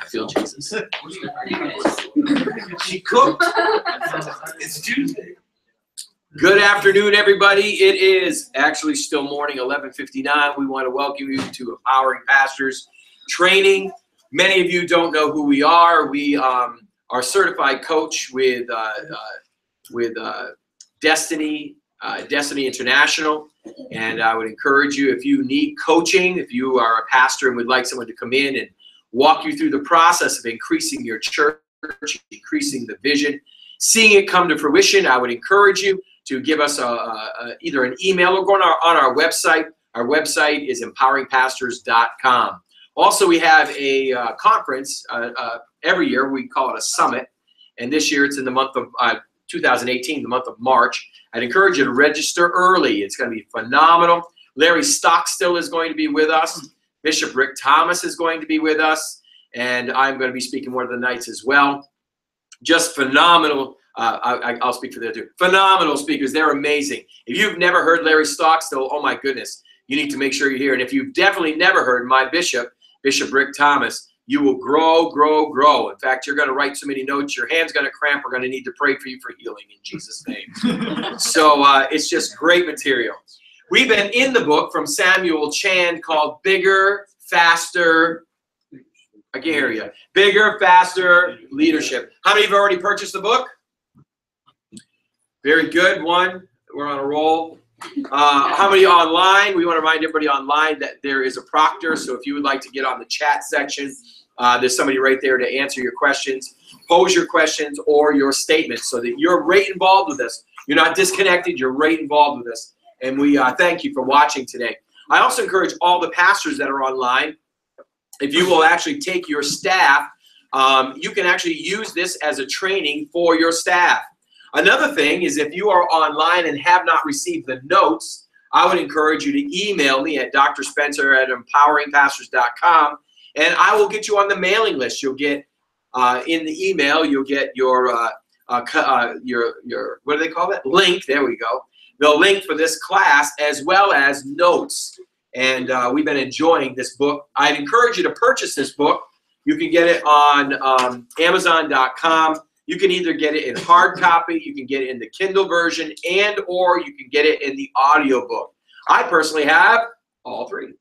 I feel Jesus. She cooked. It's Tuesday. Good afternoon, everybody. It is actually still morning, 11:59. We want to welcome you to Empowering Pastors Training. Many of you don't know who we are. We are certified coach with Destiny International. And I would encourage you, if you need coaching, if you are a pastor and would like someone to come in and walk you through the process of increasing your church, increasing the vision, seeing it come to fruition, I would encourage you to give us either an email or go on our website. Our website is empoweringpastors.com. Also, we have a conference every year. We call it a summit. And this year it's in the month of 2018, the month of March. I'd encourage you to register early. It's going to be phenomenal. Larry Stockstill is going to be with us. Bishop Rick Thomas is going to be with us. And I'm going to be speaking one of the nights as well. Just phenomenal. I'll speak for the other two. Phenomenal speakers. They're amazing. If you've never heard Larry Stockstill, oh my goodness, you need to make sure you're here. And if you've definitely never heard my bishop, Bishop Rick Thomas, you will grow, grow, grow. In fact, you're going to write so many notes, your hand's going to cramp. We're going to need to pray for you for healing in Jesus' name. So it's just great material. We've been in the book from Samuel Chand called Bigger, Faster, I can't hear you. Bigger, Faster Leadership. How many have already purchased the book? Very good. One. We're on a roll. How many online? We want to remind everybody online that there is a proctor. So if you would like to get on the chat section, there's somebody right there to answer your questions, pose your questions or your statements so that you're right involved with us. You're not disconnected. You're right involved with us. And we thank you for watching today. I also encourage all the pastors that are online, if you will actually take your staff, you can actually use this as a training for your staff. Another thing is if you are online and have not received the notes, I would encourage you to email me at drspencer@empoweringpastors.com, and I will get you on the mailing list. You'll get in the email, you'll get your what do they call it? Link. There we go. The link for this class as well as notes. And we've been enjoying this book. I'd encourage you to purchase this book. You can get it on Amazon.com. You can either get it in hard copy, you can get it in the Kindle version, and or you can get it in the audiobook. I personally have all three.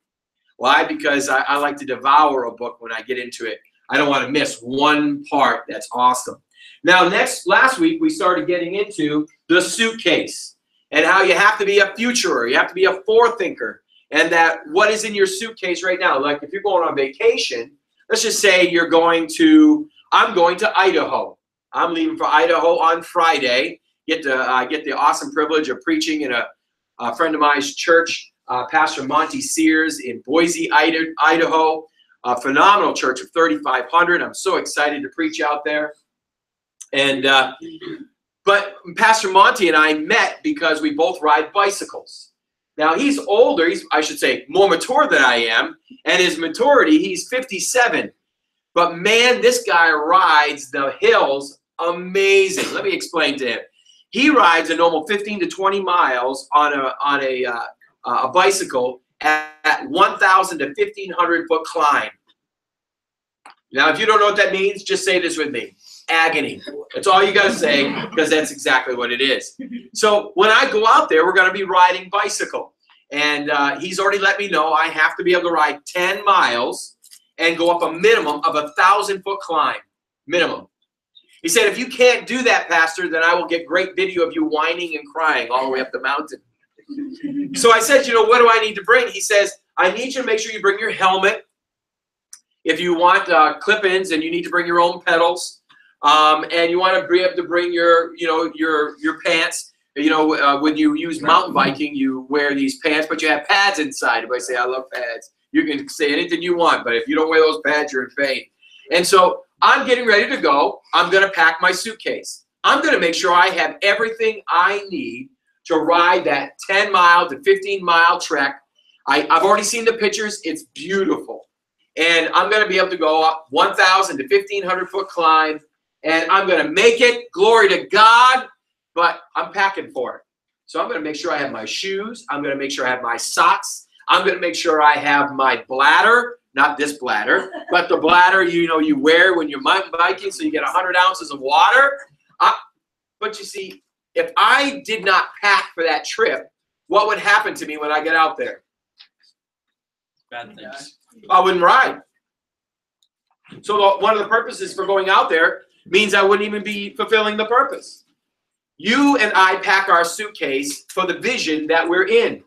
Why? Because I like to devour a book when I get into it. I don't want to miss one part. That's awesome. Now, last week, we started getting into the suitcase and how you have to be a futurer. You have to be a forethinker. And that what is in your suitcase right now. Like if you're going on vacation, let's just say I'm going to Idaho. I'm leaving for Idaho on Friday. Get the awesome privilege of preaching in a friend of mine's church, Pastor Monty Sears in Boise, Idaho. A phenomenal church of 3,500. I'm so excited to preach out there. And but Pastor Monty and I met because we both ride bicycles. Now, he's older. I should say, more mature than I am. And his maturity, he's 57. But, man, this guy rides the hills amazing. Let me explain to him. He rides a normal 15 to 20 miles on a bicycle at 1,000 to 1,500-foot climb. Now, if you don't know what that means, just say this with me. Agony. That's all you got to say, because that's exactly what it is. So when I go out there, we're going to be riding bicycle. And he's already let me know I have to be able to ride 10 miles and go up a minimum of 1,000-foot climb. Minimum. He said, if you can't do that, Pastor, then I will get great video of you whining and crying all the way up the mountain. So I said, you know, what do I need to bring? He says, I need you to make sure you bring your helmet. If you want clip-ins, and you need to bring your own pedals. And you want to be able to bring your pants. You know, when you use mountain biking, you wear these pants, but you have pads inside. Everybody say, I love pads. You can say anything you want, but if you don't wear those pads, you're in pain. And so I'm getting ready to go. I'm going to pack my suitcase. I'm going to make sure I have everything I need to ride that 10-mile to 15-mile trek. I've already seen the pictures. It's beautiful. And I'm going to be able to go up 1,000 to 1,500-foot climb. And I'm going to make it. Glory to God. But I'm packing for it. So I'm going to make sure I have my shoes. I'm going to make sure I have my socks. I'm going to make sure I have my bladder not this bladder, but the bladder you wear when you're mountain biking, so you get 100 ounces of water. But you see, if I did not pack for that trip, what would happen to me when I get out there? Bad things. I wouldn't ride. So one of the purposes for going out there means I wouldn't even be fulfilling the purpose. You and I pack our suitcase for the vision that we're in.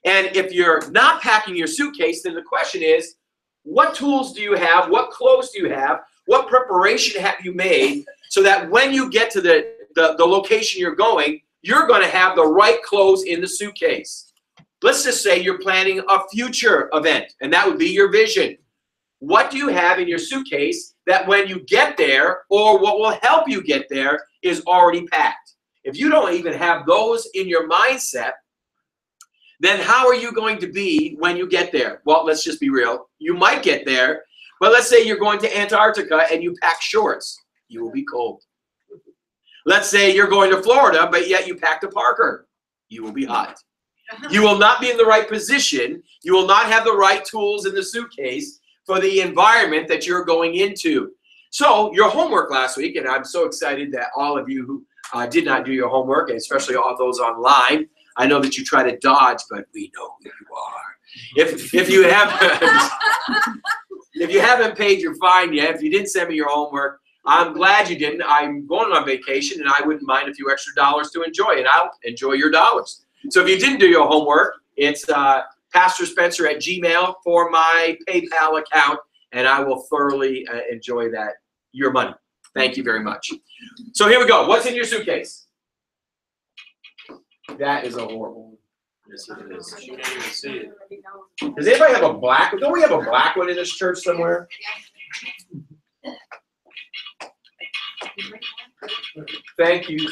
And if you're not packing your suitcase, then the question is, what tools do you have? What clothes do you have? What preparation have you made so that when you get to the location you're going to have the right clothes in the suitcase? Let's just say you're planning a future event, and that would be your vision. What do you have in your suitcase that when you get there, or what will help you get there, is already packed? If you don't even have those in your mindset, then how are you going to be when you get there? Well, let's just be real. You might get there, but let's say you're going to Antarctica and you pack shorts. You will be cold. Let's say you're going to Florida, but yet you packed a Parker. You will be hot. You will not be in the right position. You will not have the right tools in the suitcase for the environment that you're going into. So your homework last week, and I'm so excited that all of you who did not do your homework, and especially all those online, I know that you try to dodge, but we know who you are. If you have, if you haven't paid your fine yet, if you didn't send me your homework, I'm glad you didn't. I'm going on vacation, and I wouldn't mind a few extra dollars to enjoy it. I'll enjoy your dollars. So if you didn't do your homework, it's Pastor Spencer at Gmail for my PayPal account, and I will thoroughly enjoy your money. Thank you very much. So here we go. What's in your suitcase? That is a horrible one. Yes, it is. You can't even see it. Does anybody have a black one? Don't we have a black one in this church somewhere? Thank you.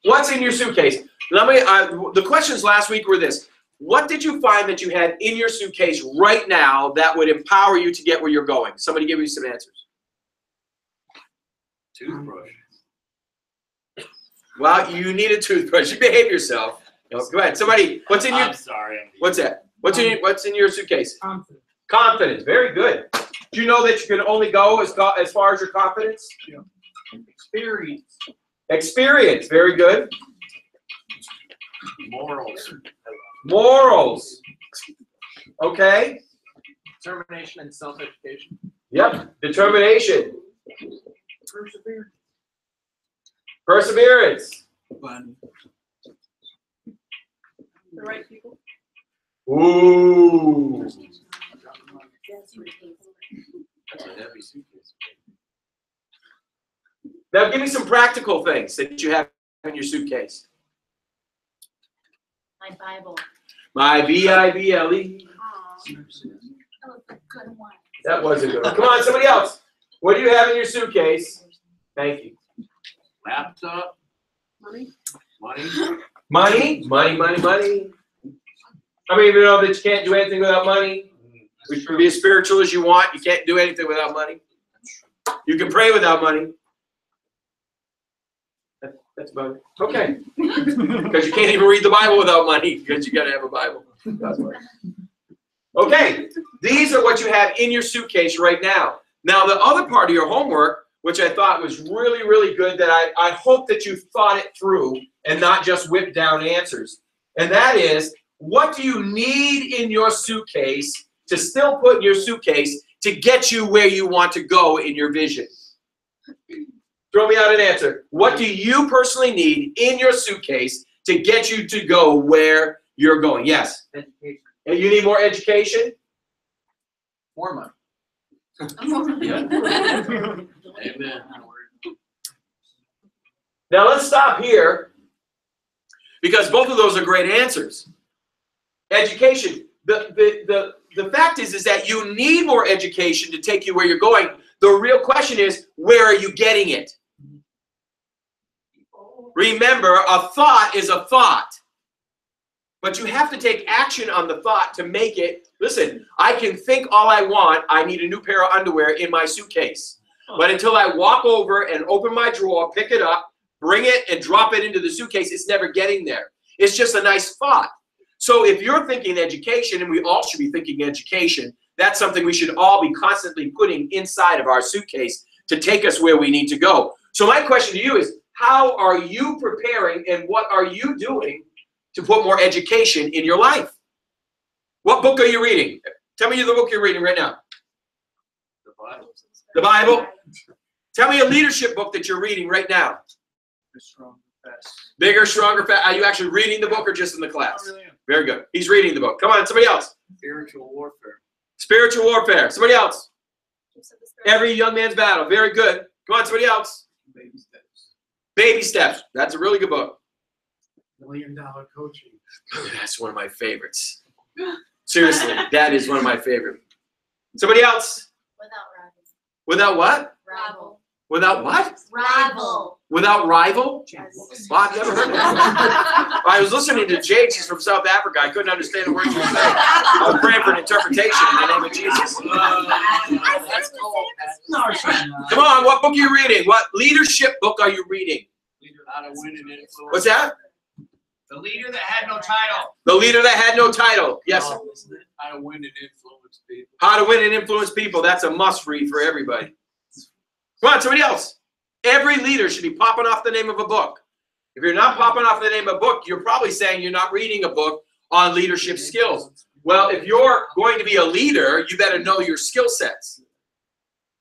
What's in your suitcase? The questions last week were this. What did you find that you had in your suitcase right now that would empower you to get where you're going? Somebody give me some answers. Toothbrush. Well, you need a toothbrush. You behave yourself. No, go ahead. Somebody, what's in your? I'm sorry. What's that? What's in your suitcase? Confidence. Confidence. Very good. Do you know that you can only go as far as your confidence? Yeah. Experience. Experience. Very good. Morals. Morals. Okay. Determination and self-education. Yep. Determination. Perseverance. Perseverance. Fun. The right people. Ooh. That's a heavy suitcase. Now give me some practical things that you have in your suitcase. My Bible. My Bible. That was a good one. Come on, somebody else. What do you have in your suitcase? Thank you. Laptop. Money. Money. Money. Money, money, money. How many of you know that you can't do anything without money? You can be as spiritual as you want. You can't do anything without money. You can pray without money. That's about it. Okay. Because you can't even read the Bible without money, because you got to have a Bible. That's right. Okay. These are what you have in your suitcase right now. Now, the other part of your homework, which I thought was really, really good, that I hope that you thought it through and not just whipped down answers. And that is, what do you need in your suitcase to still put in your suitcase to get you where you want to go in your vision? Throw me out an answer. What do you personally need in your suitcase to get you to go where you're going? Yes? Education. And you need more education? More money. Amen. Now let's stop here, because both of those are great answers. Education. The fact is that you need more education to take you where you're going. The real question is, where are you getting it? Remember, a thought is a thought. But you have to take action on the thought to make it. Listen, I can think all I want. I need a new pair of underwear in my suitcase. But until I walk over and open my drawer, pick it up, bring it, and drop it into the suitcase, it's never getting there. It's just a nice thought. So if you're thinking education, and we all should be thinking education, that's something we should all be constantly putting inside of our suitcase to take us where we need to go. So my question to you is, how are you preparing and what are you doing to put more education in your life? What book are you reading? Tell me the book you're reading right now. The Bible. The Bible? Tell me a leadership book that you're reading right now. Bigger, Stronger, Fast. Are you actually reading the book or just in the class? Very good. He's reading the book. Come on, somebody else. Spiritual warfare. Spiritual warfare. Somebody else. Every young man's battle. Very good. Come on, somebody else. Baby steps. Baby Steps. That's a really good book. $1 million coaching. That's one of my favorites. Seriously, that is one of my favorites. Somebody else. Without rival. Without what? Rival. Without what? Rival. Without rival? Yes. Bob, you ever heard of that? I was listening to Jade. She's from South Africa. I couldn't understand a word she was saying. I was praying for an interpretation in the name of Jesus. Come on, what book are you reading? What leadership book are you reading? How to win and influence. What's that? The leader that had no title. The Leader That Had No Title. Yes, sir. How to win and influence people. How to Win and Influence People. That's a must read for everybody. Come on, somebody else. Every leader should be popping off the name of a book. If you're not popping off the name of a book, you're probably saying you're not reading a book on leadership skills. Well, if you're going to be a leader, you better know your skill sets.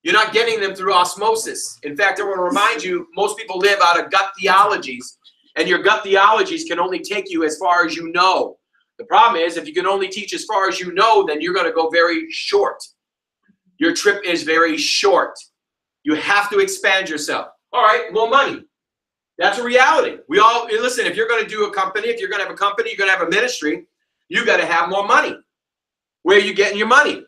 You're not getting them through osmosis. In fact, I want to remind you, most people live out of gut theologies, and your gut theologies can only take you as far as you know. The problem is, if you can only teach as far as you know, then you're going to go very short. Your trip is very short. You have to expand yourself. All right, more money. That's a reality. We all, listen, if you're going to do a company, if you're going to have a company, you're going to have a ministry, you got to have more money. Where are you getting your money?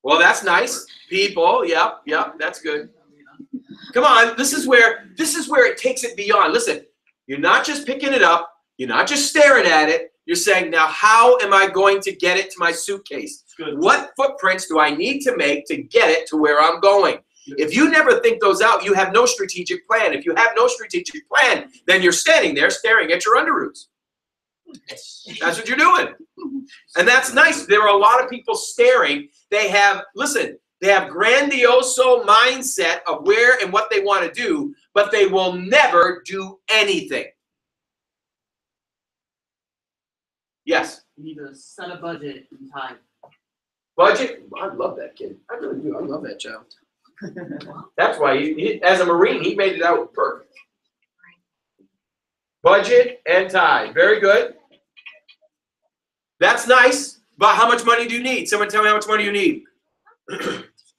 Well, that's nice. People, yep, that's good. Come on, this is where it takes it beyond. Listen, you're not just picking it up, you're not just staring at it, you're saying, now how am I going to get it to my suitcase? What footprints do I need to make to get it to where I'm going? If you never think those out, you have no strategic plan. If you have no strategic plan, then you're standing there staring at your underoos. That's what you're doing. And that's nice. There are a lot of people staring. They have, listen, they have grandioso mindset of where and what they want to do, but they will never do anything. Yes? You need to set a budget and time. Budget? I love that kid. I really do. I love that child. That's why, he, as a Marine, he made it out perfect. Budget and time. Very good. That's nice. But how much money do you need? Someone tell me how much money you need.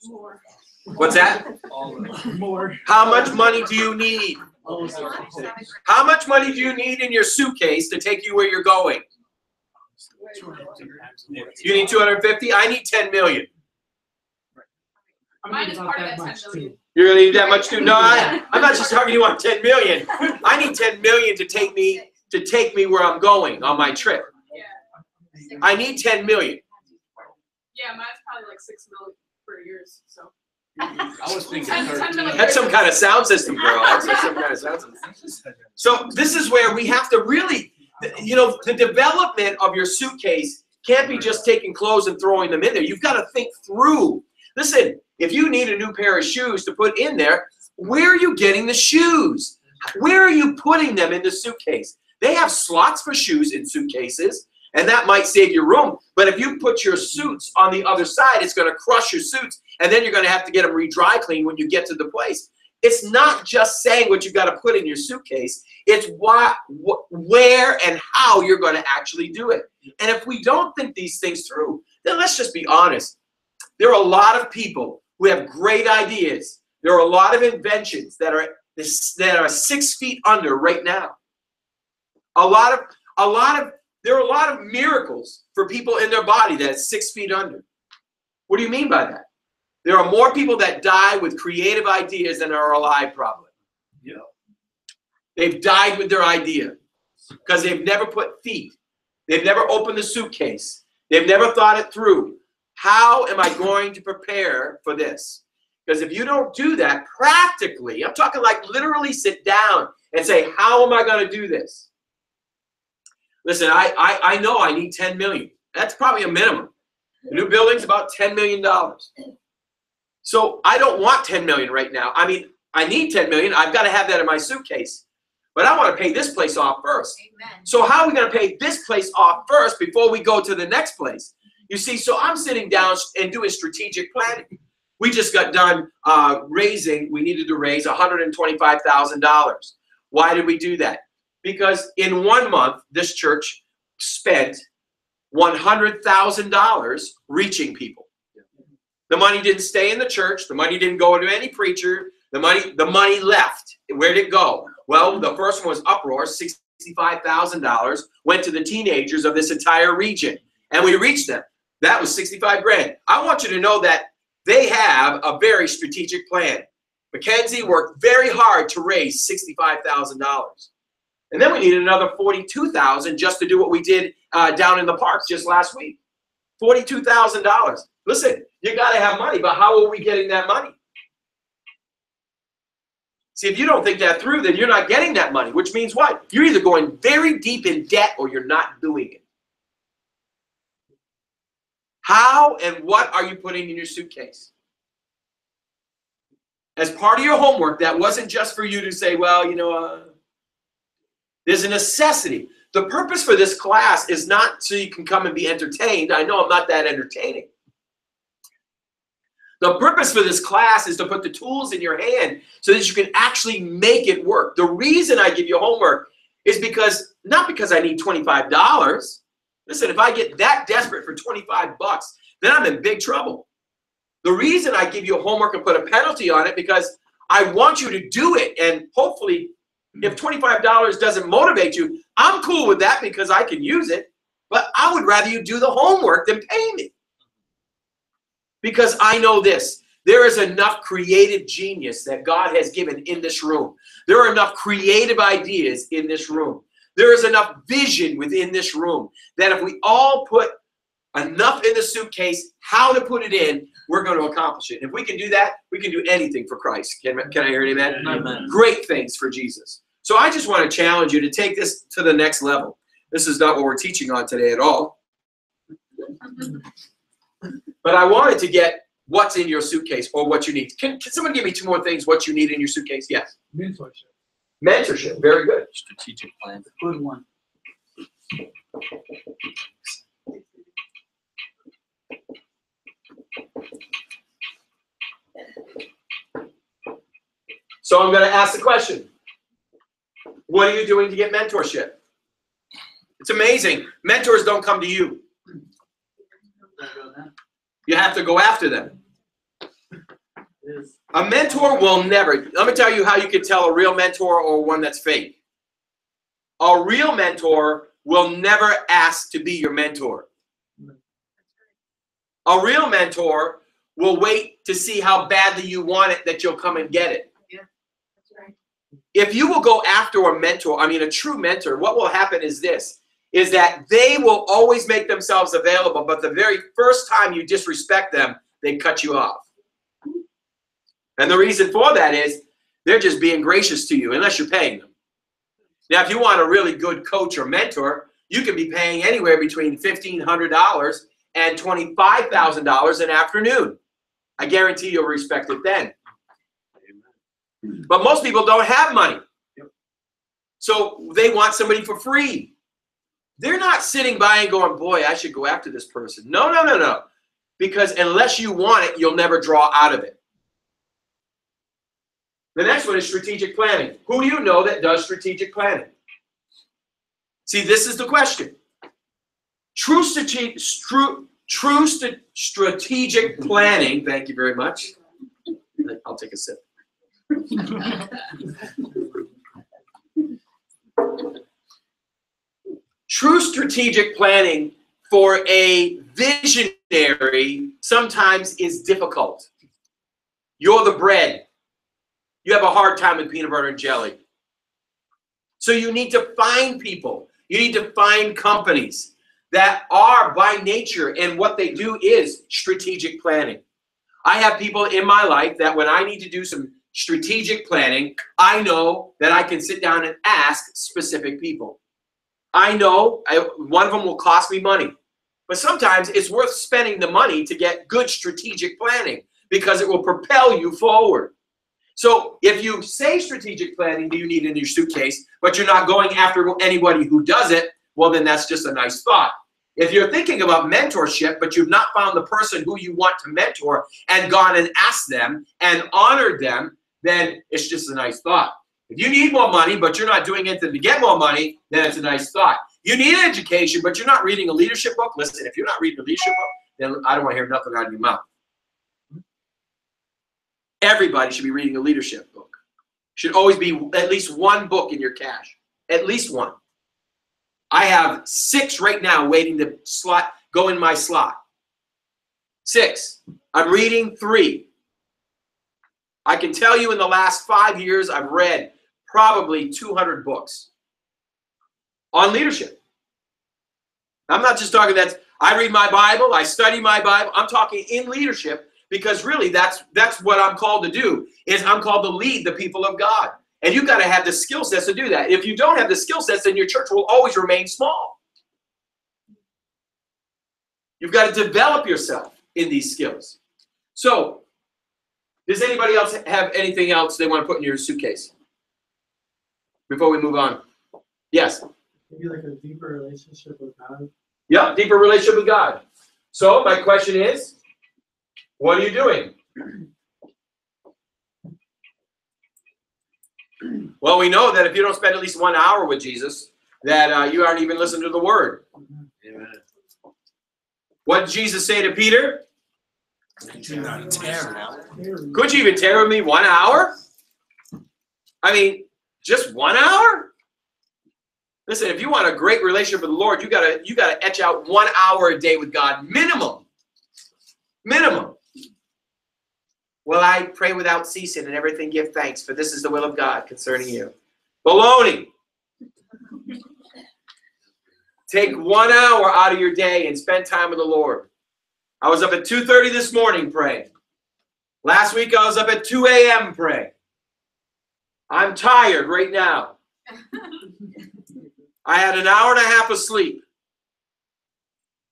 More. What's that? More. How much money do you need? How much money do you need in your suitcase to take you where you're going? You need 250? I need 10 million. Mine is part of that 10 million. You're going to need that much too? No, I'm not just talking to you on 10 million. I need 10 million to take me where I'm going on my trip. Yeah. I need 10 million. Yeah, mine's probably like 6 million for years. So. I was thinking 10 13. million. That's some kind of sound system, girl. That's some kind of sound system. So this is where we have to really, you know, the development of your suitcase can't be just taking clothes and throwing them in there. You've got to think through. Listen, if you need a new pair of shoes to put in there, where are you getting the shoes? Where are you putting them in the suitcase? They have slots for shoes in suitcases, and that might save you room. But if you put your suits on the other side, it's going to crush your suits, and then you're going to have to get them re-dry cleaned when you get to the place. It's not just saying what you've got to put in your suitcase. It's where and how you're going to actually do it. And if we don't think these things through, then let's just be honest. There are a lot of people who have great ideas. There are a lot of inventions that are 6 feet under right now. There are a lot of miracles for people in their body that is 6 feet under. What do you mean by that? There are more people that die with creative ideas than are alive, probably. Yeah. They've died with their idea because they've never put feet. They've never opened the suitcase. They've never thought it through. How am I going to prepare for this? Because if you don't do that practically, I'm talking like literally sit down and say, how am I going to do this? Listen, I know I need 10 million. That's probably a minimum. The new building's about $10 million. So I don't want 10 million right now. I mean, I need 10 million. I've got to have that in my suitcase. But I want to pay this place off first. Amen. So how are we going to pay this place off first before we go to the next place? You see, so I'm sitting down and doing strategic planning. We just got done we needed to raise $125,000. Why did we do that? Because in 1 month, this church spent $100,000 reaching people. The money didn't stay in the church. The money didn't go to any preacher. The money left. Where did it go? Well, the first one was Uproar, $65,000 went to the teenagers of this entire region, and we reached them. That was 65 grand. I want you to know that they have a very strategic plan. Mackenzie worked very hard to raise $65,000. And then we needed another $42,000 just to do what we did down in the park just last week. $42,000. Listen, you got to have money, but how are we getting that money? See, if you don't think that through, then you're not getting that money, which means what? You're either going very deep in debt or you're not doing it. How and what are you putting in your suitcase? As part of your homework, that wasn't just for you to say, well, you know, there's a necessity. The purpose for this class is not so you can come and be entertained. I know I'm not that entertaining. The purpose for this class is to put the tools in your hand so that you can actually make it work. The reason I give you homework is because, not because I need $25. Listen, if I get that desperate for 25 bucks, then I'm in big trouble. The reason I give you homework and put a penalty on it because I want you to do it. And hopefully, if $25 doesn't motivate you, I'm cool with that because I can use it. But I would rather you do the homework than pay me. Because I know this. There is enough creative genius that God has given in this room. There are enough creative ideas in this room. There is enough vision within this room that if we all put enough in the suitcase, how to put it in, we're going to accomplish it. If we can do that, we can do anything for Christ. Can I hear an amen? Amen. Great things for Jesus. So I just want to challenge you to take this to the next level. This is not what we're teaching on today at all. But I wanted to get what's in your suitcase or what you need. Can someone give me 2 more things, what you need in your suitcase? Yes. Mentorship. Mentorship. Very good. Strategic plan. Good one. So I'm going to ask the question. What are you doing to get mentorship? It's amazing. Mentors don't come to you. You have to go after them. A mentor will never. Let me tell you how you can tell a real mentor or one that's fake. A real mentor will never ask to be your mentor. A real mentor will wait to see how badly you want it that you'll come and get it. Yeah, that's right. If you will go after a mentor, I mean a true mentor, what will happen is this, is that they will always make themselves available, but the very first time you disrespect them, they cut you off. And the reason for that is they're just being gracious to you, unless you're paying them. Now, if you want a really good coach or mentor, you can be paying anywhere between $1,500 and $25,000 an afternoon. I guarantee you'll respect it then. But most people don't have money. So they want somebody for free. They're not sitting by and going, boy, I should go after this person. No, no, no, no. Because unless you want it, you'll never draw out of it. The next one is strategic planning. Who do you know that does strategic planning? See, this is the question. True strategic planning, thank you very much. I'll take a sip. True strategic planning for a visionary sometimes is difficult. You're the bread. You have a hard time with peanut butter and jelly. So you need to find people. You need to find companies that are by nature, and what they do is strategic planning. I have people in my life that when I need to do some strategic planning, I know that I can sit down and ask specific people. I know one of them will cost me money. But sometimes it's worth spending the money to get good strategic planning because it will propel you forward. So if you say strategic planning do you need in your suitcase, but you're not going after anybody who does it, well, then that's just a nice thought. If you're thinking about mentorship, but you've not found the person who you want to mentor and gone and asked them and honored them, then it's just a nice thought. If you need more money, but you're not doing anything to get more money, then it's a nice thought. You need education, but you're not reading a leadership book. Listen, if you're not reading a leadership book, then I don't want to hear nothing out of your mouth. Everybody should be reading a leadership book. Should always be at least one book in your cache. At least one. I have 6 right now waiting to go in my slot. 6. I'm reading 3. I can tell you in the last 5 years, I've read probably 200 books on leadership. I'm not just talking that I read my Bible, I study my Bible. I'm talking in leadership because really that's what I'm called to do, is I'm called to lead the people of God. And you've got to have the skill sets to do that. If you don't have the skill sets, then your church will always remain small. You've got to develop yourself in these skills. So, does anybody else have anything else they want to put in your suitcase before we move on? Yes? Maybe like a deeper relationship with God. Yeah, deeper relationship with God. So, my question is, what are you doing? Well, we know that if you don't spend at least 1 hour with Jesus, that you aren't even listening to the word. Amen. What did Jesus say to Peter? Could you not tear now? Could you even tear with me 1 hour? I mean, just 1 hour? Listen, if you want a great relationship with the Lord, you gotta etch out 1 hour a day with God, minimum. Minimum. Well, I pray without ceasing and everything give thanks, for this is the will of God concerning you. Baloney. Take 1 hour out of your day and spend time with the Lord. I was up at 2:30 this morning praying. Last week I was up at 2 a.m. praying. I'm tired right now. I had an hour and a half of sleep.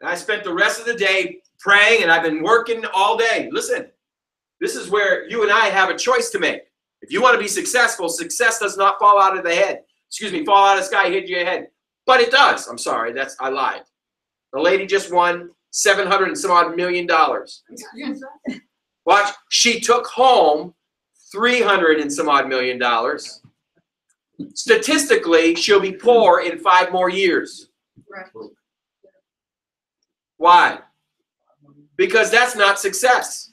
And I spent the rest of the day praying, and I've been working all day. Listen, this is where you and I have a choice to make. If you want to be successful, success does not fall out of the head. Excuse me, fall out of the sky, hit your head. But it does. I'm sorry, I lied. The lady just won $700 and some odd million. Watch, she took home $300 and some odd million. Statistically, she'll be poor in 5 more years. Right. Why? Because that's not success.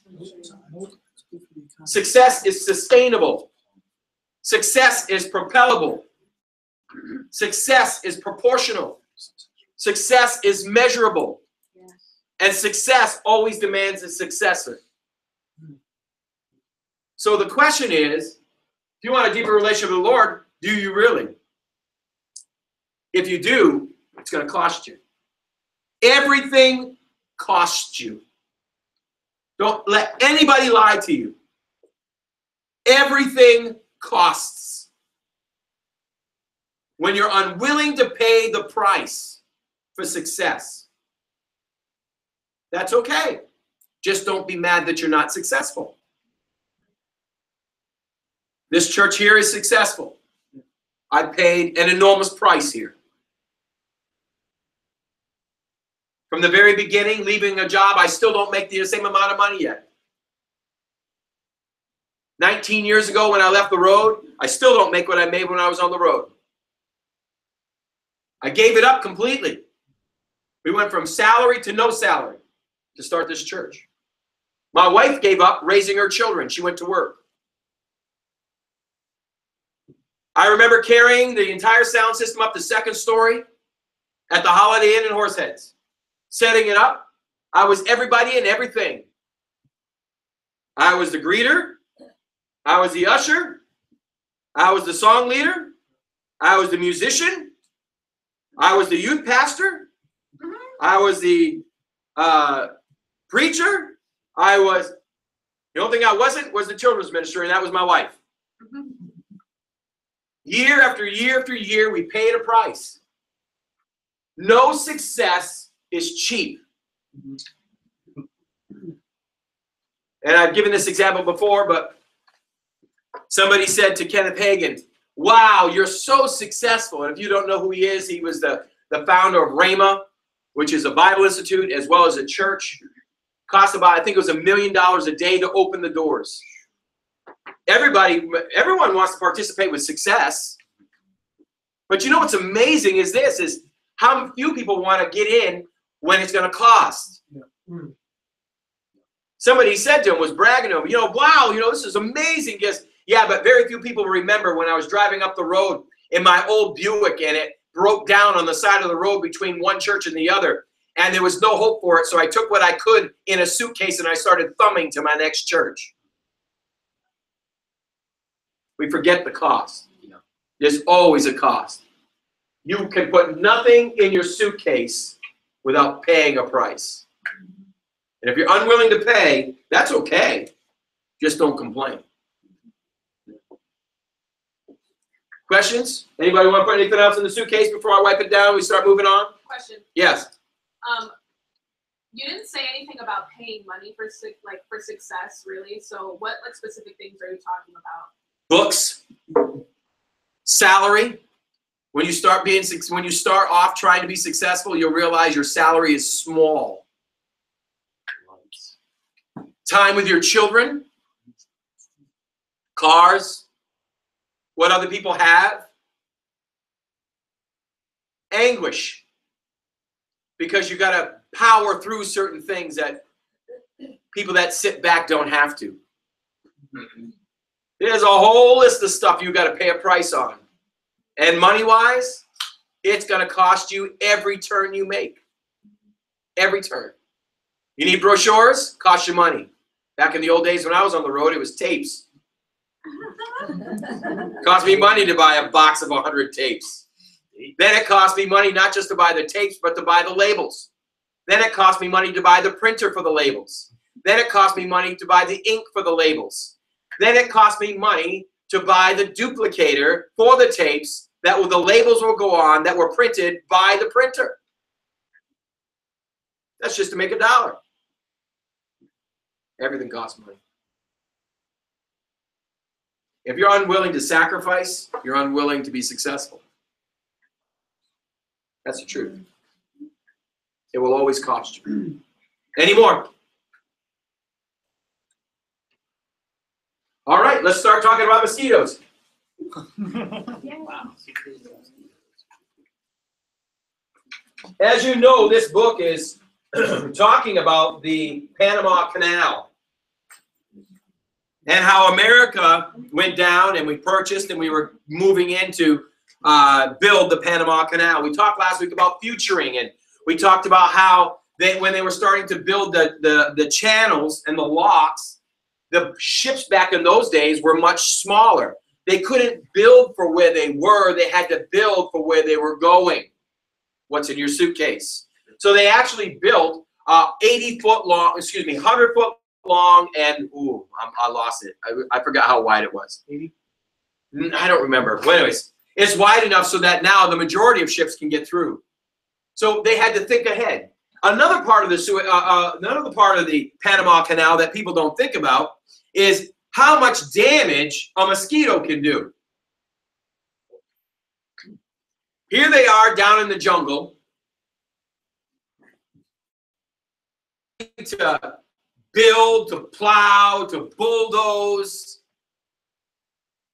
Success is sustainable. Success is propellable. Success is proportional. Success is measurable. Yes. And success always demands a successor. So the question is, if you want a deeper relationship with the Lord, do you really? If you do, it's going to cost you. Everything costs you. Don't let anybody lie to you. Everything costs. When you're unwilling to pay the price for success, that's okay. Just don't be mad that you're not successful. This church here is successful. I paid an enormous price here. From the very beginning, leaving a job, I still don't make the same amount of money yet. 19 years ago when I left the road, I still don't make what I made when I was on the road. I gave it up completely. We went from salary to no salary to start this church. My wife gave up raising her children. She went to work. I remember carrying the entire sound system up the 2nd story at the Holiday Inn in Horseheads. Setting it up. I was everybody and everything. I was the greeter. I was the usher. I was the song leader. I was the musician. I was the youth pastor. I was the preacher. The only thing I wasn't was the children's minister, and that was my wife. Year after year after year, we paid a price. No success is cheap. And I've given this example before, but somebody said to Kenneth Hagin, wow, you're so successful. And if you don't know who he is, he was the founder of Rhema, which is a Bible institute as well as a church. Cost about, I think it was $1 million a day to open the doors. Everyone wants to participate with success. But you know what's amazing is this, is how few people want to get in when it's going to cost. Somebody said to him, was bragging to him, wow, this is amazing. Because, yeah, but very few people remember when I was driving up the road in my old Buick and it broke down on the side of the road between one church and the other. And there was no hope for it. So I took what I could in a suitcase and I started thumbing to my next church. We forget the cost. There's always a cost. You can put nothing in your suitcase without paying a price. And if you're unwilling to pay, that's okay. Just don't complain. Questions? Anybody want to put anything else in the suitcase before I wipe it down? We start moving on? Question. Yes. You didn't say anything about paying money for success, really. So what specific things are you talking about? Books, salary. When you start off trying to be successful, you'll realize your salary is small. Time with your children, cars, what other people have. Anguish, because you got to power through certain things that people that sit back don't have to. There's a whole list of stuff you got to pay a price on. And money-wise, it's going to cost you every turn you make. Every turn. You need brochures? Cost you money. Back in the old days when I was on the road, it was tapes. Cost me money to buy a box of 100 tapes. Then it cost me money not just to buy the tapes, but to buy the labels. Then it cost me money to buy the printer for the labels. Then it cost me money to buy the ink for the labels. Then it cost me money to buy the duplicator for the tapes that the labels will go on that were printed by the printer. That's just to make $1. Everything costs money. If you're unwilling to sacrifice, you're unwilling to be successful. That's the truth. It will always cost you. Any more? All right, let's start talking about mosquitoes. Wow. As you know, this book is talking about the Panama Canal and how America went down and we purchased and we were moving in to build the Panama Canal. We talked last week about futuring, and we talked about how when they were starting to build the channels and the locks, the ships back in those days were much smaller. They couldn't build for where they were. They had to build for where they were going. What's in your suitcase? So they actually built 100-foot long, and ooh, I lost it. I forgot how wide it was. 80? I don't remember. Well, anyways, it's wide enough so that now the majority of ships can get through. So they had to think ahead. Another part of the Panama Canal that people don't think about is how much damage a mosquito can do. Here they are down in the jungle to build, to plow, to bulldoze,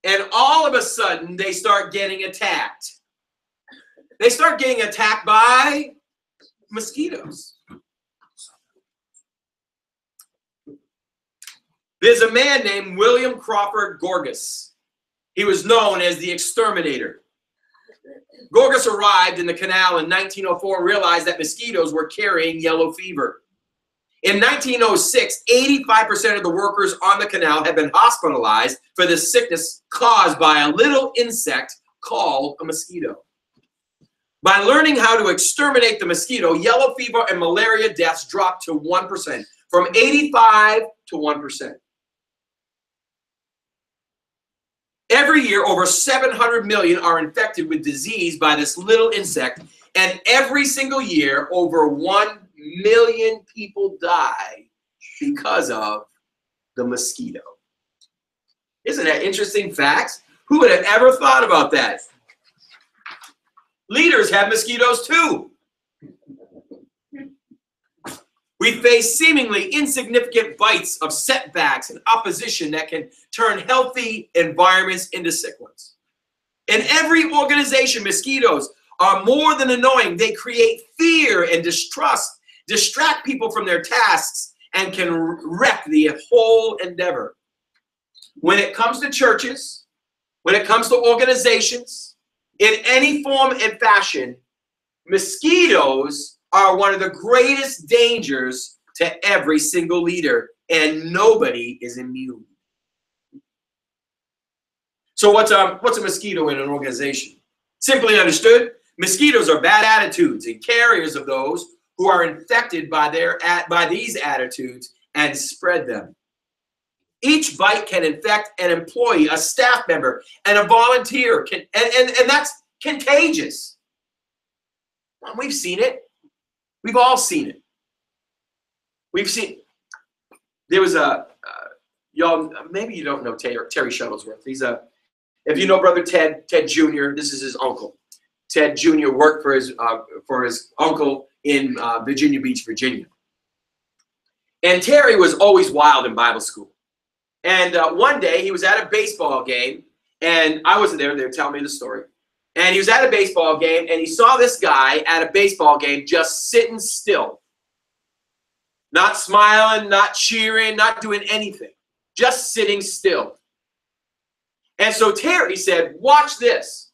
and all of a sudden they start getting attacked. They start getting attacked by mosquitoes. There's a man named William Crawford Gorgas. He was known as the exterminator. Gorgas arrived in the canal in 1904 and realized that mosquitoes were carrying yellow fever. In 1906, 85% of the workers on the canal had been hospitalized for the sickness caused by a little insect called a mosquito. By learning how to exterminate the mosquito, yellow fever and malaria deaths dropped to 1%, from 85 to 1%. Every year, over 700 million are infected with disease by this little insect, And every single year, over 1 million people die because of the mosquito. Isn't that interesting facts? Who would have ever thought about that? Leaders have mosquitoes too. We face seemingly insignificant bites of setbacks and opposition that can turn healthy environments into sick ones. In every organization, mosquitoes are more than annoying. They create fear and distrust, distract people from their tasks, and can wreck the whole endeavor. When it comes to churches, when it comes to organizations, in any form and fashion, mosquitoes are one of the greatest dangers to every single leader, and nobody is immune. So what's a mosquito in an organization? Simply understood, mosquitoes are bad attitudes and carriers of those who are infected by these attitudes and spread them. Each bite can infect an employee, a staff member, and a volunteer, and that's contagious. We've seen it. We've all seen it. We've seen. There was y'all. Maybe you don't know Terry Shuttlesworth. He's a. If you know Brother Ted Jr., this is his uncle. Ted Jr. worked for his uncle in Virginia Beach, Virginia. And Terry was always wild in Bible school. And one day he was at a baseball game, and I wasn't there. They were telling me the story. And he was at a baseball game, and he saw this guy at a baseball game just sitting still. Not smiling, not cheering, not doing anything. Just sitting still. And so Terry said, watch this.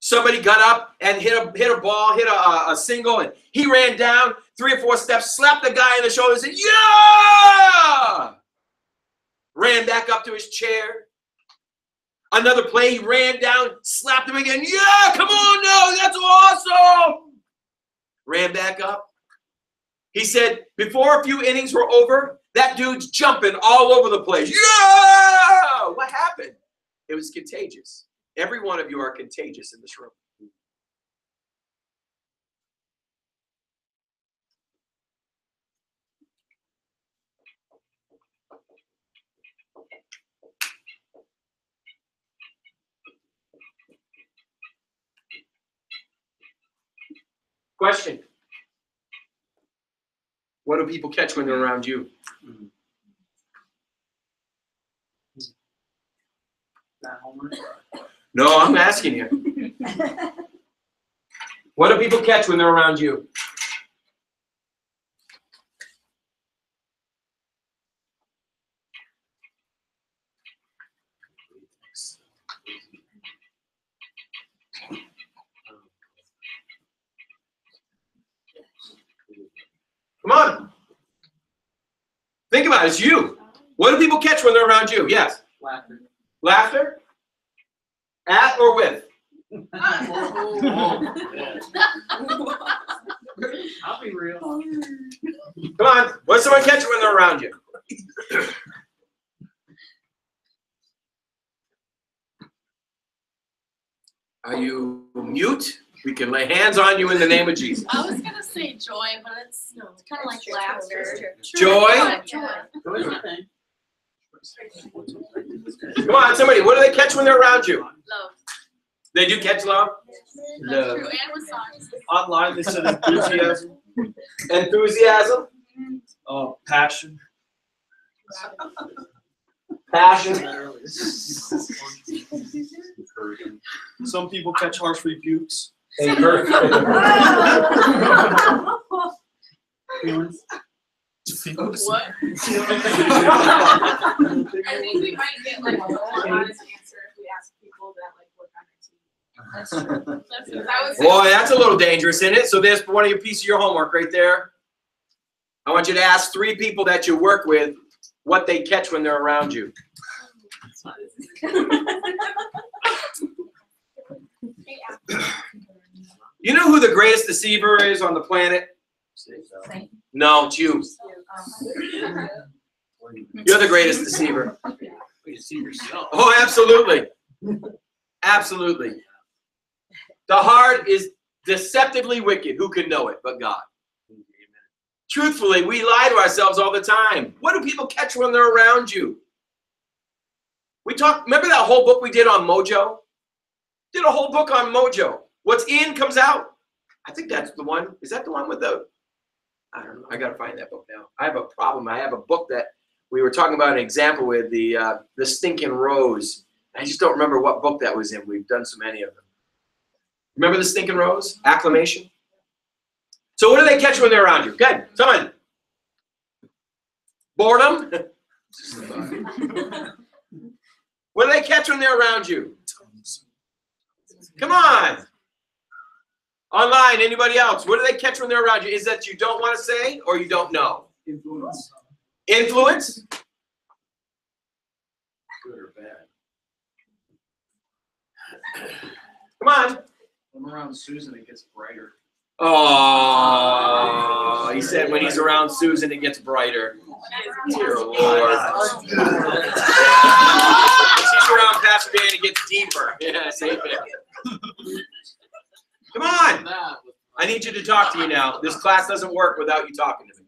Somebody got up and hit a ball, hit a single, and he ran down 3 or 4 steps, slapped the guy in the shoulder and said, yeah! Ran back up to his chair. Another play, he ran down, slapped him again. Yeah, come on now, that's awesome. Ran back up. He said, before a few innings were over, that dude's jumping all over the place. Yeah! What happened? It was contagious. Every one of you are contagious in this room. Question. What do people catch when they're around you? No, I'm asking you. What do people catch when they're around you? Come on. Think about it. It's you. What do people catch when they're around you? Yes. Laughter. Laughter? At or with? I'll be real. Come on. What does someone catch when they're around you? Are you mute? We can lay hands on you in the name of Jesus. I was gonna say joy, but it's kind of like laughter. Joy? Come on, somebody. What do they catch when they're around you? Love. They do catch love? That's true. And with songs. Online, they said enthusiasm. Enthusiasm? Passion. Passion? Some people catch harsh rebukes. Encouragement. What? I think we might get like a more honest answer if we ask people that like work on our team. That's true. I would say Boy, that's a little dangerous, isn't it? So there's one of your piece of your homework right there. I want you to ask 3 people that you work with what they catch when they're around you. You know who the greatest deceiver is on the planet? No, it's you. You're the greatest deceiver. You deceive yourself. Oh, absolutely. Absolutely. The heart is Deceptively wicked. Who can know it but God? Truthfully, we lie to ourselves all the time. What do people catch when they're around you? Remember that whole book we did on Mojo? Did a whole book on Mojo. What's in comes out. I think that's the one. Is that the one with the, I don't know. I got to find that book now. I have a problem. I have a book that we were talking about an example with, the Stinking Rose. I just don't remember what book that was in. We've done so many of them. Remember the Stinking Rose? Acclamation? So what do they catch when they're around you? Good. Someone. Boredom? What do they catch when they're around you? Come on. Online, anybody else? What do they catch when they're around you? Is that you don't want to say or you don't know? Influence. Influence? Good or bad. Come on. When I'm around Susan, it gets brighter. Oh, he said when he's around Susan, it gets brighter. Dear Lord. She's around Pastor Dan, it gets deeper. Yes, amen. Come on. I need you to talk to me now. This class doesn't work without you talking to me.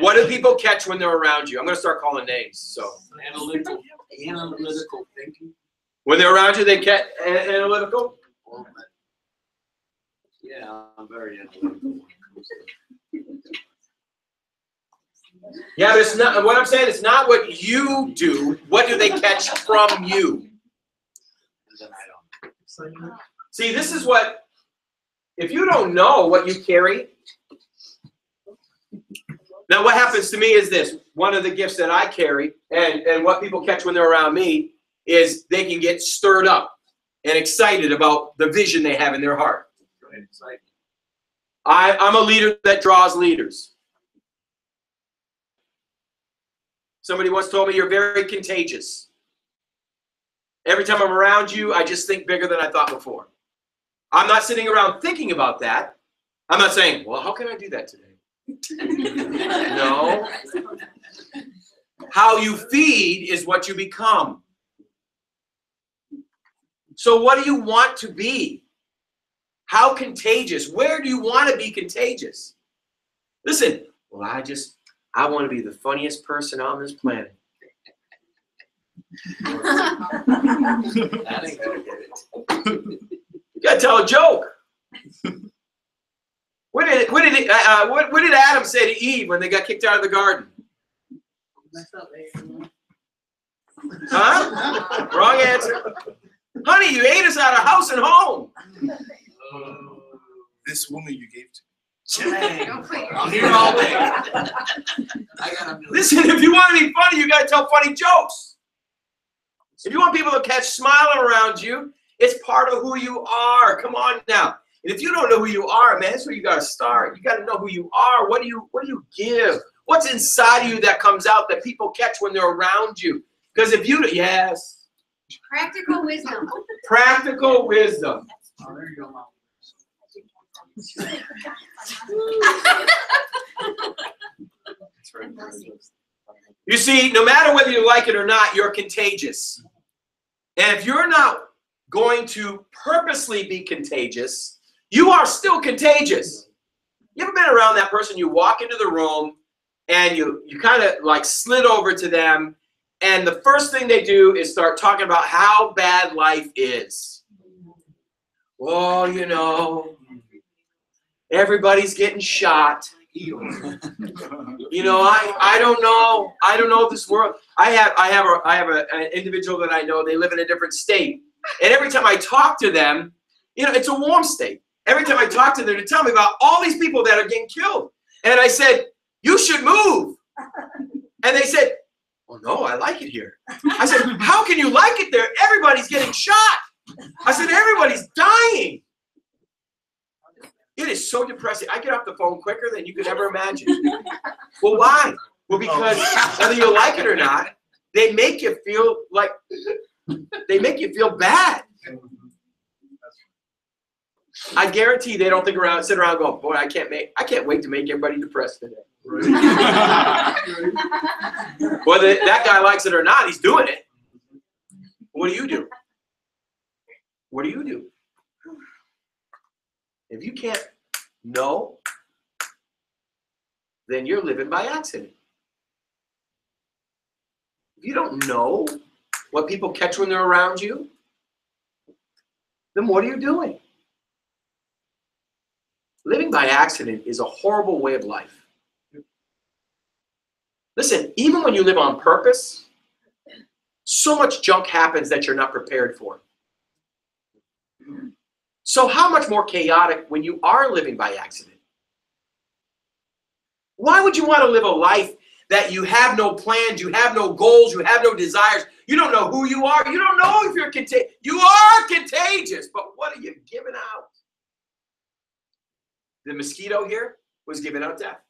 What do people catch when they're around you? I'm going to start calling names. So Analytical thinking. when they're around you, they catch analytical? Yeah, I'm very analytical. Yeah, but it's not what I'm saying. It's not what you do. What do they catch from you? And then I don't. See, this is what, if you don't know what you carry. Now, what happens to me is this. One of the gifts that I carry, and what people catch when they're around me, is they can get stirred up and excited about the vision they have in their heart. I'm a leader that draws leaders. Somebody once told me you're very contagious. Every time I'm around you, I just think bigger than I thought before. I'm not sitting around thinking about that. I'm not saying, well, how can I do that today? No. How you feed is what you become. So what do you want to be? How contagious? Where do you want to be contagious? Listen, well, I want to be the funniest person on this planet. That ain't gonna get it. You gotta tell a joke. What did Adam say to Eve when they got kicked out of the garden? Huh? Wrong answer. Honey, you ate us out of house and home. This woman you gave to I'm here all day. Listen, if you want to be funny, you got to tell funny jokes. If you want people to catch smiling around you, it's part of who you are. Come on now. And if you don't know who you are, man, that's where you got to start. You got to know who you are. What do you give? What's inside of you that comes out that people catch when they're around you? Because if you, yes. Practical wisdom. Practical wisdom. Oh, there you go, Mom. You see, no matter whether you like it or not, you're contagious. And if you're not going to purposely be contagious, you are still contagious. You ever been around that person, you walk into the room and you kind of like slid over to them, and the first thing they do is start talking about how bad life is. Oh, you know, everybody's getting shot. You know, I don't know. I don't know this world. I have an individual that I know. They live in a different state, and every time I talk to them, you know, it's a warm state. Every time I talk to them, they tell me about all these people that are getting killed, and I said, "You should move." And they said, "Well, no, I like it here." I said, "How can you like it there? Everybody's getting shot." I said, "Everybody's dying." It is so depressing. I get off the phone quicker than you could ever imagine. Well, why? Well, because whether you like it or not, they make you feel like, they make you feel bad. I guarantee they don't sit around and go, "Boy, I can't wait to make everybody depressed today." Whether that guy likes it or not, he's doing it. What do you do? What do you do? If you can't know, then you're living by accident. If you don't know what people catch when they're around you, then what are you doing? Living by accident is a horrible way of life. Listen, even when you live on purpose, so much junk happens that you're not prepared for. So how much more chaotic when you are living by accident? Why would you want to live a life that you have no plans, you have no goals, you have no desires, you don't know who you are, you don't know if you're contagious. You are contagious, but what are you giving out? The mosquito here was giving out death.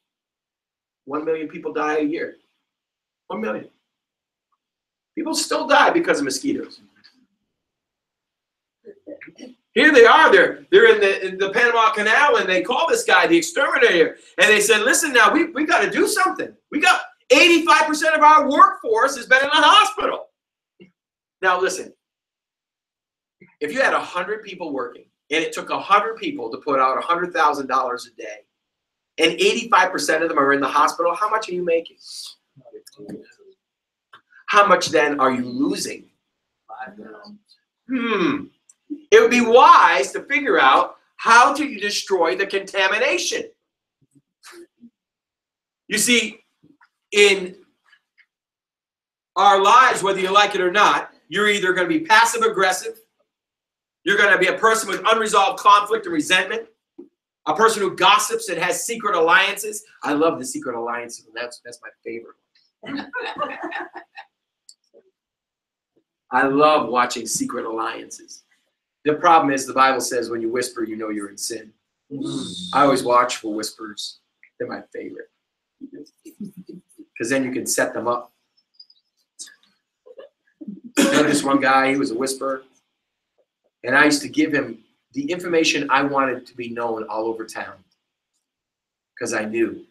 1 million people die a year. 1 million. People still die because of mosquitoes. Here they are, they're in the Panama Canal, and they call this guy the exterminator. And they said, listen now, we got to do something. We got 85% of our workforce has been in the hospital. Now listen, if you had 100 people working, and it took 100 people to put out $100,000 a day, and 85% of them are in the hospital, how much are you making? How much then are you losing? It would be wise to figure out how to destroy the contamination. You see, in our lives, whether you like it or not, you're either going to be passive aggressive, you're going to be a person with unresolved conflict and resentment, a person who gossips and has secret alliances. I love the secret alliances. That's my favorite. I love watching secret alliances. The problem is the Bible says when you whisper, you know you're in sin. I always watch for whispers. They're my favorite. Because then you can set them up. You know this one guy, he was a whisperer. And I used to give him the information I wanted to be known all over town. Because I knew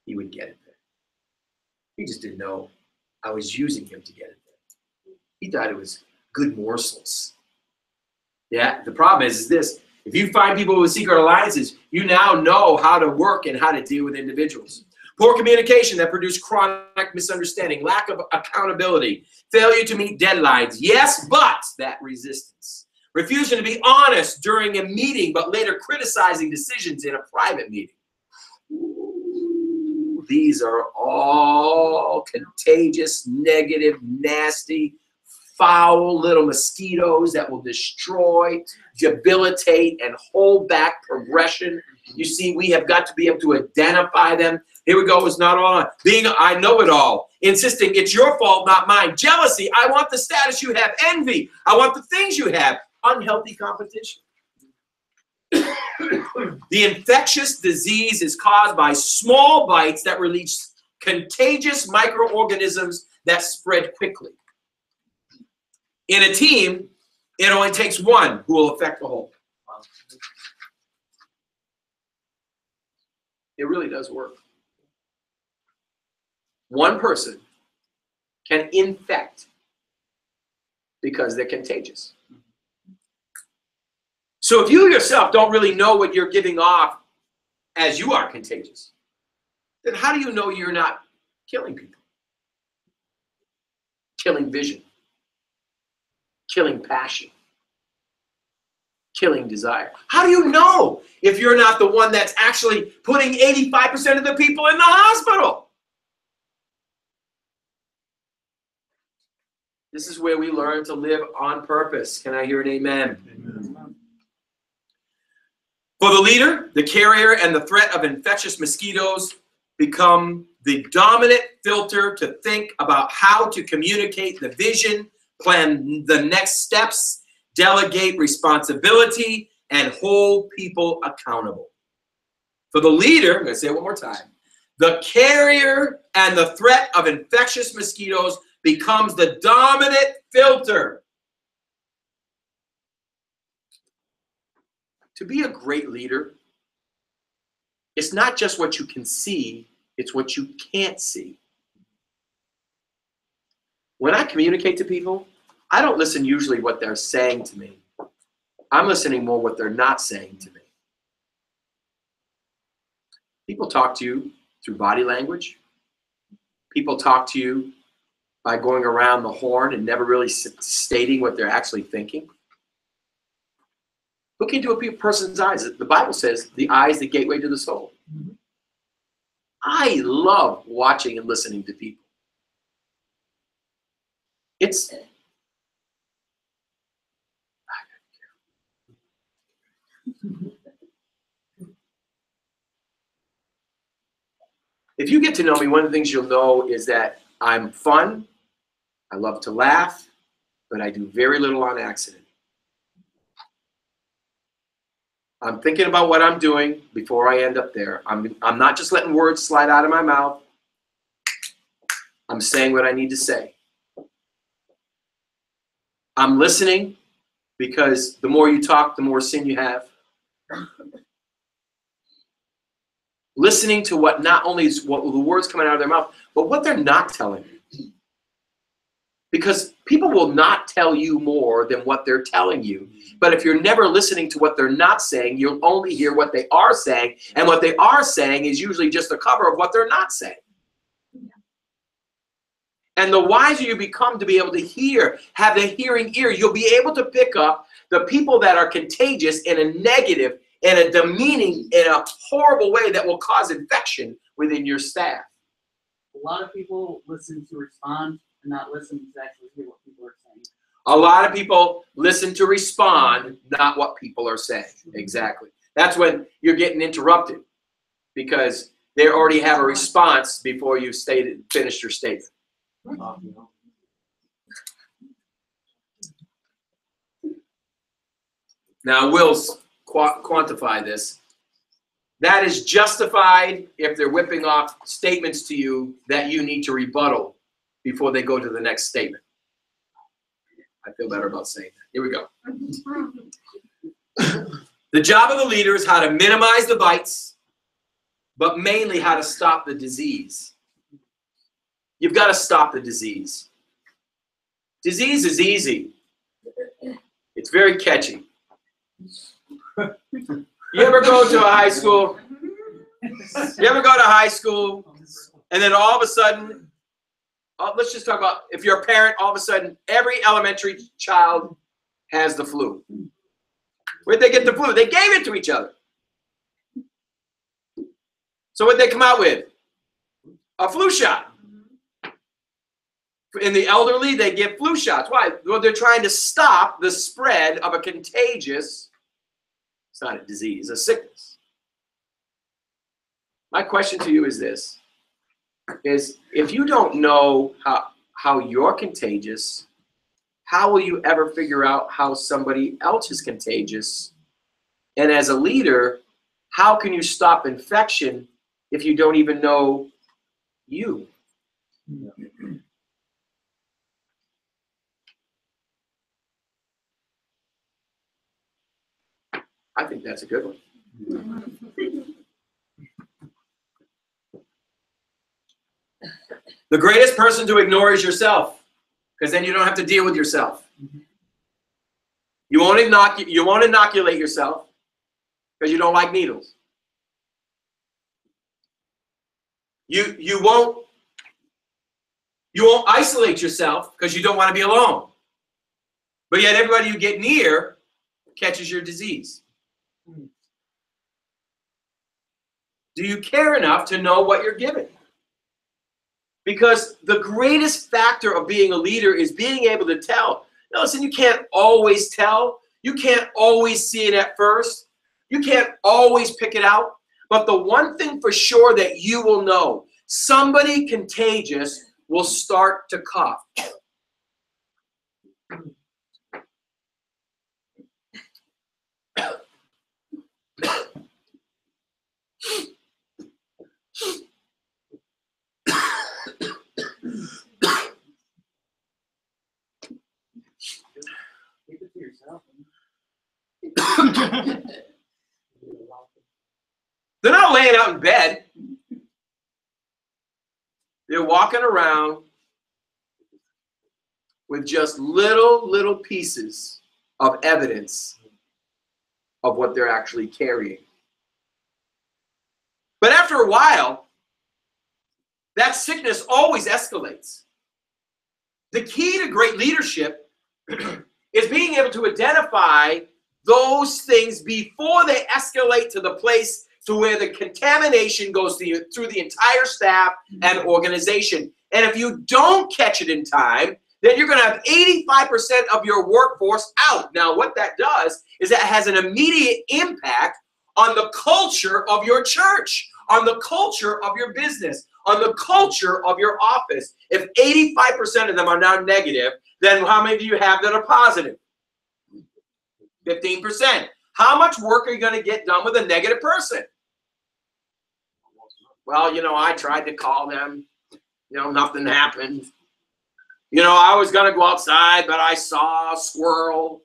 he would get it there. He just didn't know I was using him to get it there. He thought it was good morsels. Yeah, the problem is this. If you find people with secret alliances, you now know how to work and how to deal with individuals. Poor communication that produces chronic misunderstanding, lack of accountability, failure to meet deadlines. Yes, but that resistance. Refusing to be honest during a meeting, but later criticizing decisions in a private meeting. Ooh, these are all contagious, negative, nasty, foul little mosquitoes that will destroy, debilitate, and hold back progression. You see, we have got to be able to identify them. Here we go. It's not all being I know it all. Insisting it's your fault, not mine. Jealousy. I want the status you have. Envy. I want the things you have. Unhealthy competition. The infectious disease is caused by small bites that release contagious microorganisms that spread quickly. In a team, it only takes one who will affect the whole. It really does work. One person can infect because they're contagious. So if you yourself don't really know what you're giving off as you are contagious, then how do you know you're not killing people? Killing vision. Killing passion. Killing desire. How do you know if you're not the one that's actually putting 85% of the people in the hospital? This is where we learn to live on purpose. Can I hear an amen? Amen. For the leader, the carrier, and the threat of infectious mosquitoes become the dominant filter to think about how to communicate the vision, plan the next steps, delegate responsibility, and hold people accountable. For the leader, I'm going to say it one more time, the carrier and the threat of infectious mosquitoes becomes the dominant filter. To be a great leader, it's not just what you can see, it's what you can't see. When I communicate to people, I don't listen usually what they're saying to me. I'm listening more what they're not saying to me. People talk to you through body language. People talk to you by going around the horn and never really stating what they're actually thinking. Look into a person's eyes. The Bible says the eye is the gateway to the soul. I love watching and listening to people. It's if you get to know me, one of the things you'll know is that I'm fun. I love to laugh, but I do very little on accident. I'm thinking about what I'm doing before I end up there. I'm not just letting words slide out of my mouth. I'm saying what I need to say. I'm listening because the more you talk, the more sin you have. Listening to what not only is what the words coming out of their mouth, but what they're not telling you. Because people will not tell you more than what they're telling you. But if you're never listening to what they're not saying, you'll only hear what they are saying. And what they are saying is usually just a cover of what they're not saying. And the wiser you become to be able to hear, have the hearing ear, you'll be able to pick up the people that are contagious in a negative, in a demeaning, in a horrible way that will cause infection within your staff. A lot of people listen to respond and not listen to actually hear what people are saying. A lot of people listen to respond, not what people are saying. Exactly. That's when you're getting interrupted because they already have a response before you finished your statement. Now, we'll quantify this. That is justified if they're whipping off statements to you that you need to rebuttal before they go to the next statement. I feel better about saying that. Here we go. The job of the leader is how to minimize the bites, but mainly how to stop the disease. You've got to stop the disease. Disease is easy. It's very catchy. You ever go to a high school? You ever go to high school and then all of a sudden, let's just talk about if you're a parent, all of a sudden every elementary child has the flu. Where'd they get the flu? They gave it to each other. So what'd they come out with? A flu shot. In the elderly, they give flu shots. Why? Well, they're trying to stop the spread of a contagious, it's not a disease, a sickness. My question to you is this, is if you don't know how you're contagious, how will you ever figure out how somebody else is contagious? And as a leader, how can you stop infection if you don't even know you? I think that's a good one. The greatest person to ignore is yourself, because then you don't have to deal with yourself. You won't inoculate yourself because you don't like needles. You won't isolate yourself because you don't want to be alone. But yet everybody you get near catches your disease. Do you care enough to know what you're given? Because the greatest factor of being a leader is being able to tell. Now, listen, you can't always tell. You can't always see it at first. You can't always pick it out. But the one thing for sure that you will know, somebody contagious will start to cough. Keep it to yourself. They're not laying out in bed. They're walking around with just little pieces of evidence of what they're actually carrying. But after a while, that sickness always escalates. The key to great leadership is being able to identify those things before they escalate to the place to where the contamination goes through the entire staff and organization. And if you don't catch it in time, then you're going to have 85% of your workforce out. Now, what that does is that has an immediate impact on the culture of your church, on the culture of your business, on the culture of your office. If 85% of them are now negative, then how many do you have that are positive? 15%. How much work are you going to get done with a negative person? Well, I tried to call them. Nothing happened. I was going to go outside, but I saw a squirrel.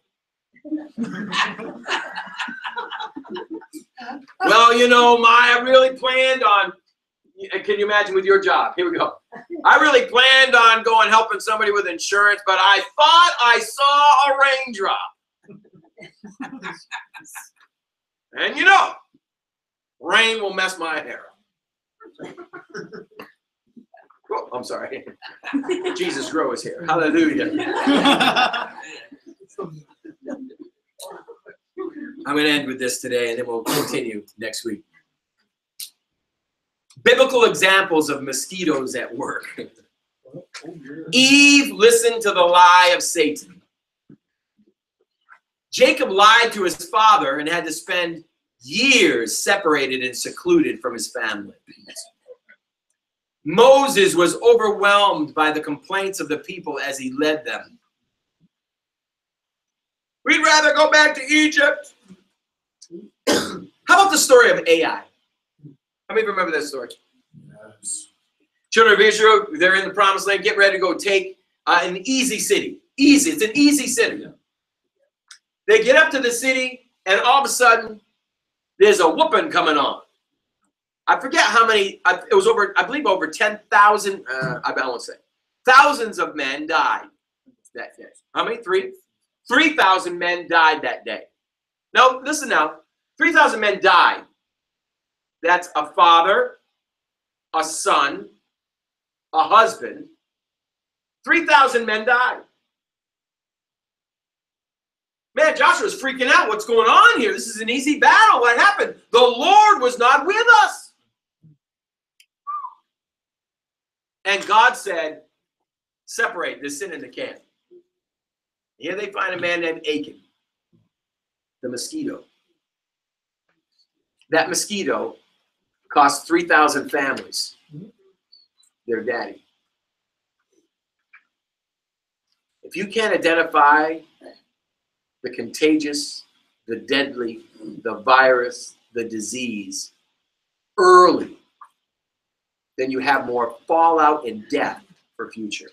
Well, I really planned on, can you imagine with your job? Here we go. I really planned on going helping somebody with insurance, but I thought I saw a raindrop. And rain will mess my hair up. Oh, I'm sorry. Jesus grow his hair. Hallelujah. I'm going to end with this today, and then we'll continue next week. Biblical examples of mosquitoes at work. Eve listened to the lie of Satan. Jacob lied to his father and had to spend years separated and secluded from his family. Moses was overwhelmed by the complaints of the people as he led them. We'd rather go back to Egypt. How about the story of Ai? How many remember that story? Yes. Children of Israel, they're in the promised land, get ready to go take an easy city. Easy, it's an easy city. They get up to the city, and all of a sudden, there's a whooping coming on. I forget how many, it was over, I believe over 10,000, I won't say. Thousands of men died that day. How many? 3,000 men died that day. Now, listen now. 3,000 men died. That's a father, a son, a husband. 3,000 men died. Man, Joshua's freaking out. What's going on here? This is an easy battle. What happened? The Lord was not with us. And God said, separate the sin in the camp. Here they find a man named Achan, the mosquito. That mosquito cost 3,000 families their daddy. If you can't identify the contagious, the deadly, the virus, the disease early, then you have more fallout and death for future.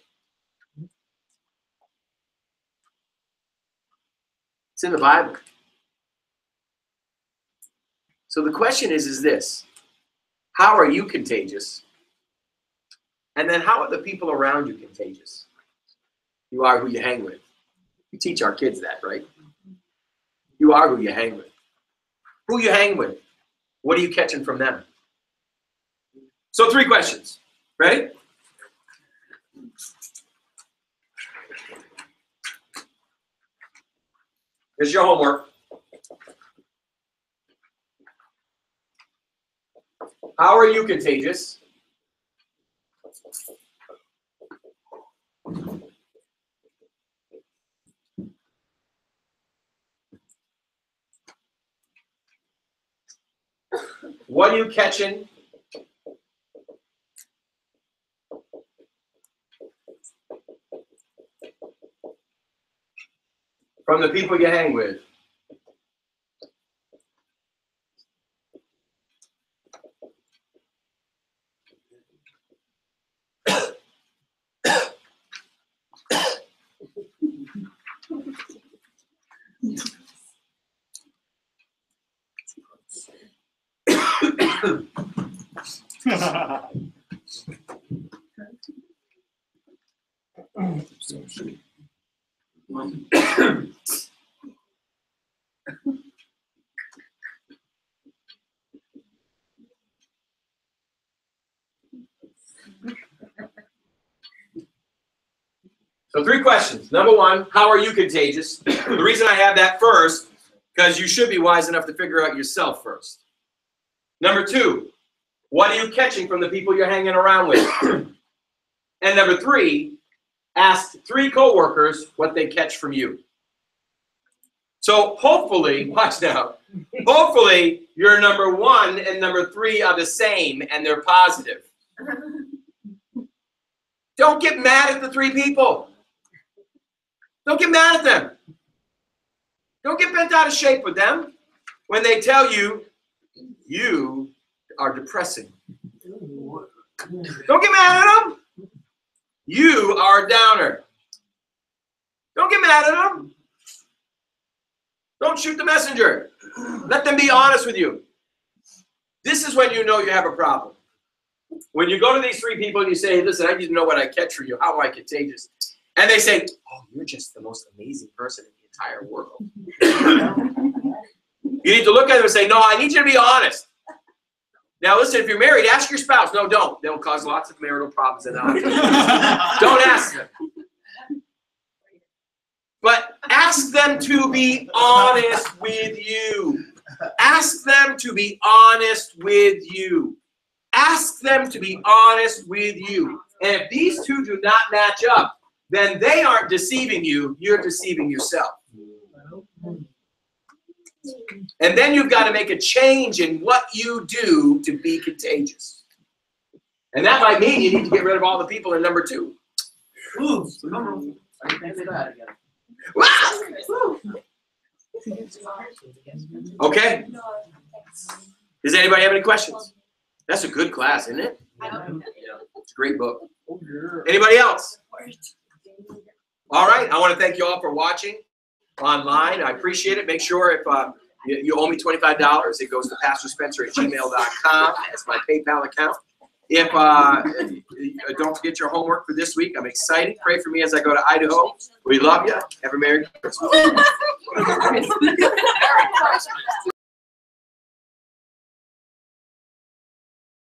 It's in the Bible. So the question is this: how are you contagious? And then how are the people around you contagious? You are who you hang with. We teach our kids that, right? You are who you hang with. Who you hang with. What are you catching from them? So 3 questions. Ready? Here's your homework. How are you contagious? What are you catching? From the people you hang with? So 3 questions. Number 1, how are you contagious? The reason I have that first, because you should be wise enough to figure out yourself first. Number 2, what are you catching from the people you're hanging around with? And number 3, ask 3 coworkers what they catch from you. So hopefully, watch now, hopefully your number 1 and number 3 are the same and they're positive. Don't get mad at the 3 people. Don't get mad at them. Don't get bent out of shape with them when they tell you you are depressing. Don't get mad at them. You are a downer. Don't get mad at them. Don't shoot the messenger. Let them be honest with you. This is when you know you have a problem. When you go to these 3 people and you say, listen, I need to know what I catch from you. How am I contagious? And they say, oh, you're just the most amazing person in the entire world. You need to look at them and say, no, I need you to be honest. Now, listen, if you're married, ask your spouse. No, don't. They'll cause lots of marital problems. And don't ask them. But ask them to be honest with you. Ask them to be honest with you. Ask them to be honest with you. And if these 2 do not match up, then they aren't deceiving you. You're deceiving yourself. And then you've got to make a change in what you do to be contagious. And that might mean you need to get rid of all the people in number 2. Ooh, I think they got it again. Okay. Does anybody have any questions? That's a good class, isn't it? It's a great book. Anybody else? All right. I want to thank you all for watching online. I appreciate it. Make sure if you owe me $25, it goes to pastorspencer@gmail.com. That's my PayPal account. If don't forget your homework for this week. I'm excited. Pray for me as I go to Idaho. We love you. Have a Merry Christmas.